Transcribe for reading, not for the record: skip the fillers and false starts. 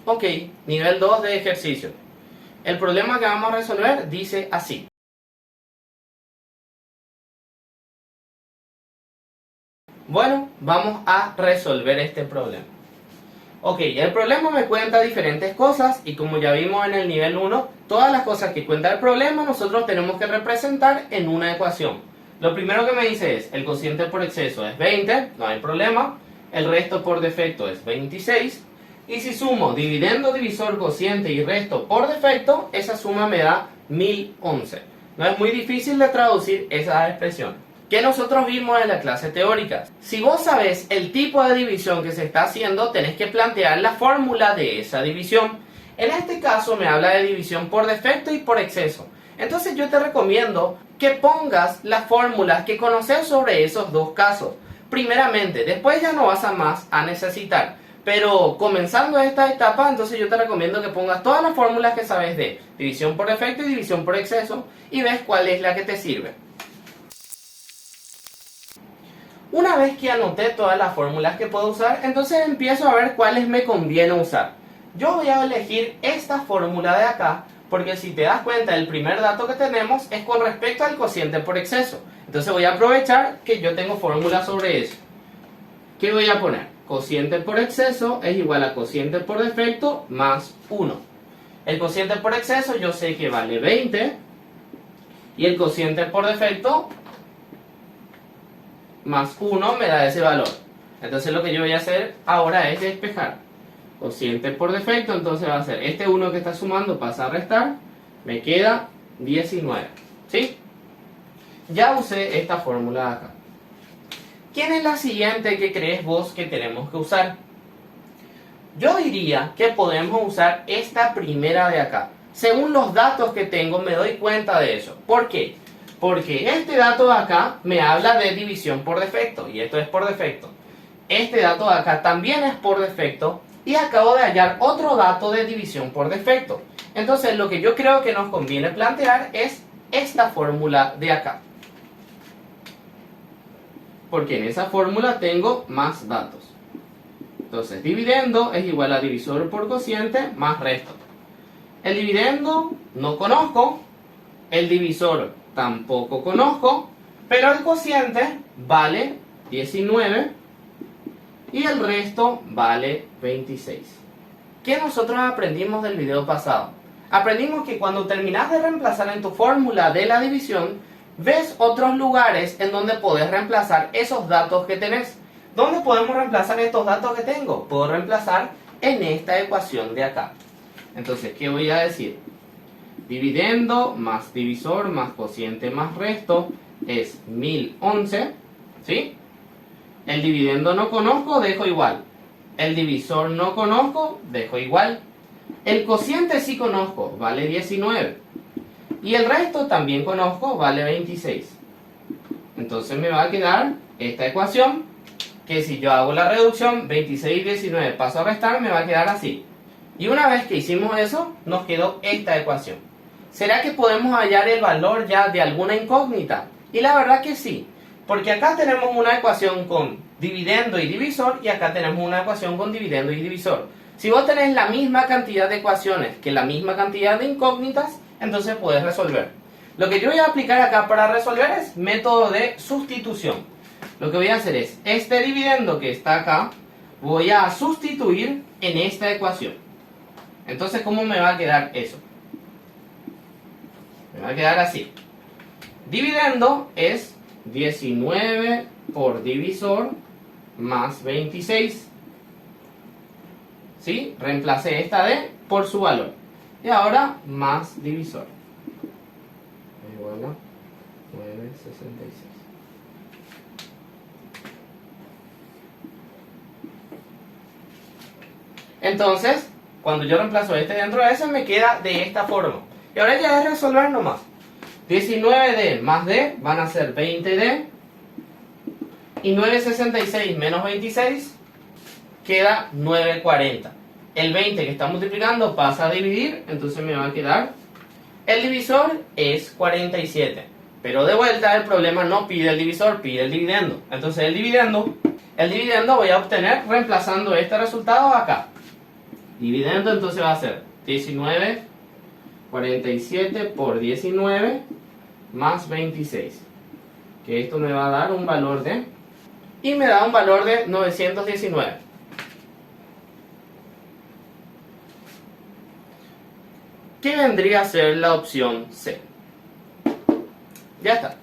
Ok, nivel 2 de ejercicio. El problema que vamos a resolver dice así. Bueno, vamos a resolver este problema. Ok, el problema me cuenta diferentes cosas y como ya vimos en el nivel 1, todas las cosas que cuenta el problema nosotros tenemos que representar en una ecuación. Lo primero que me dice es, el cociente por exceso es 20, no hay problema. El resto por defecto es 26. Y si sumo dividendo, divisor, cociente y resto por defecto, esa suma me da 1011. No es muy difícil de traducir esa expresión que nosotros vimos en la clase teórica. Si vos sabés el tipo de división que se está haciendo, tenés que plantear la fórmula de esa división. En este caso me habla de división por defecto y por exceso. Entonces yo te recomiendo que pongas las fórmulas que conoces sobre esos dos casos. Primeramente, después ya no vas a más a necesitar. Pero comenzando esta etapa, entonces yo te recomiendo que pongas todas las fórmulas que sabes de división por defecto y división por exceso y ves cuál es la que te sirve. Una vez que anoté todas las fórmulas que puedo usar, entonces empiezo a ver cuáles me conviene usar. Yo voy a elegir esta fórmula de acá, porque si te das cuenta, el primer dato que tenemos es con respecto al cociente por exceso. Entonces voy a aprovechar que yo tengo fórmula sobre eso. ¿Qué voy a poner? Cociente por exceso es igual a cociente por defecto más 1. El cociente por exceso yo sé que vale 20 y el cociente por defecto más 1 me da ese valor. Entonces lo que yo voy a hacer ahora es despejar. Cociente por defecto, entonces va a ser este 1 que está sumando pasa a restar, me queda 19. ¿Sí? Ya usé esta fórmula de acá. ¿Quién es la siguiente que crees vos que tenemos que usar? Yo diría que podemos usar esta primera de acá. Según los datos que tengo me doy cuenta de eso. ¿Por qué? Porque este dato de acá me habla de división por defecto y esto es por defecto. Este dato de acá también es por defecto y acabo de hallar otro dato de división por defecto. Entonces lo que yo creo que nos conviene plantear es esta fórmula de acá. Porque en esa fórmula tengo más datos. Entonces dividendo es igual a divisor por cociente más resto. El dividendo no conozco, el divisor tampoco conozco, pero el cociente vale 19 y el resto vale 26. ¿Qué nosotros aprendimos del video pasado? Aprendimos que cuando terminas de reemplazar en tu fórmula de la división, ves otros lugares en donde podés reemplazar esos datos que tenés. ¿Dónde podemos reemplazar estos datos que tengo? Puedo reemplazar en esta ecuación de acá. Entonces, ¿qué voy a decir? Dividendo más divisor más cociente más resto es 1011, ¿sí? El dividendo no conozco, dejo igual. El divisor no conozco, dejo igual. El cociente sí conozco, vale 19. Y el resto también conozco, vale 26. Entonces me va a quedar esta ecuación, que si yo hago la reducción, 26 y 19 paso a restar, me va a quedar así. Y una vez que hicimos eso, nos quedó esta ecuación. ¿Será que podemos hallar el valor ya de alguna incógnita? Y la verdad que sí, porque acá tenemos una ecuación con dividendo y divisor y acá tenemos una ecuación con dividendo y divisor. Si vos tenés la misma cantidad de ecuaciones que la misma cantidad de incógnitas, entonces puedes resolver. Lo que yo voy a aplicar acá para resolver es método de sustitución. Lo que voy a hacer es, este dividendo que está acá, voy a sustituir en esta ecuación. Entonces, ¿cómo me va a quedar eso? Me va a quedar así. Dividendo es 19 por divisor más 26. ¿Sí? Reemplacé esta D por su valor. Y ahora más divisor. Igual a 9,66. Entonces, cuando yo reemplazo este dentro de ese, me queda de esta forma. Y ahora ya es resolver nomás. 19D más D van a ser 20D. Y 966 menos 26 queda 940. El 20 que está multiplicando pasa a dividir, entonces me va a quedar. El divisor es 47. Pero de vuelta el problema no pide el divisor, pide el dividendo. Entonces el dividendo voy a obtener reemplazando este resultado acá. Dividendo entonces va a ser 47 por 19 más 26. Que esto me va a dar un valor de... Y me da un valor de 919. ¿Qué vendría a ser la opción C? Ya está.